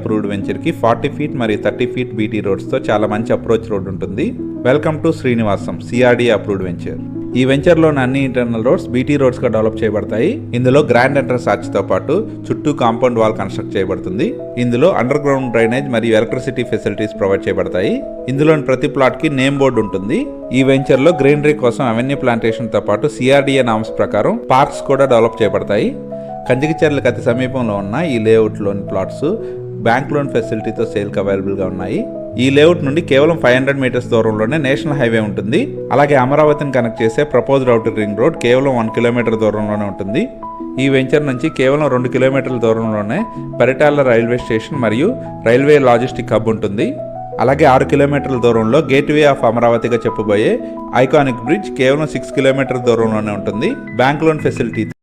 Approved venture కి 40 feet మరియు 30 feet BT roads తో చాలా మంచి అప్రోచ్ రోడ్ ఉంటుంది. Welcome to Srinivasam CRD approved venture. ఈ వెంచర్ లోని అన్ని ఇంటర్నల్ రోడ్స్ బీటీ రోడ్స్ గా డెవలప్ చేయబడతాయి. ఇందులో గ్రాండ్ ఎంట్రన్స్ ఆర్చ్ తో పాటు చుట్టూ కాంపౌండ్ వాల్ కన్స్ట్రక్ట్ చేయబడుతుంది. ఇందులో అండర్ గ్రౌండ్ డ్రైనేజ్ మరియు ఎలక్ట్రిసిటీ ఫెసిలిటీస్ ప్రొవైడ్ చేయబడతాయి. ఇందులోని ప్రతి ప్లాట్ కి నేమ్ బోర్డు ఉంటుంది. ఈ వెంచర్ లో గ్రీనరీ కోసం అవెన్యూ ప్లాంటేషన్ తో పాటు సిఆర్డీఏ నామ్స్ ప్రకారం పార్క్స్ కూడా డెవలప్ చేయబడతాయి. కంచికిచర్లకు అతి సమీపంలో ఉన్న ఈ లేఅవుట్ లోని ప్లాట్స్ బ్యాంక్ లోన్ ఫెసిలిటీతో సేల్కి అవైలబుల్గా ఉన్నాయి. ఈ లేఅవుట్ నుండి కేవలం 500 మీటర్స్ దూరంలోనే నేషనల్ హైవే ఉంటుంది. అలాగే అమరావతిని కనెక్ట్ చేసే ప్రపోజ్డ్ అవుటర్ రింగ్ రోడ్ కేవలం 1 కిలోమీటర్ దూరంలోనే ఉంటుంది. ఈ వెంచర్ నుంచి కేవలం 2 కిలోమీటర్ల దూరంలోనే పరిటాల రైల్వే స్టేషన్ మరియు రైల్వే లాజిస్టిక్ హబ్ ఉంటుంది. అలాగే 6 కిలోమీటర్ల దూరంలో గేట్వే ఆఫ్ అమరావతిగా చెప్పబోయే ఐకానిక్ బ్రిడ్జ్ కేవలం 6 కిలోమీటర్ల దూరంలోనే ఉంటుంది. Bank loan ఫెసిలిటీతో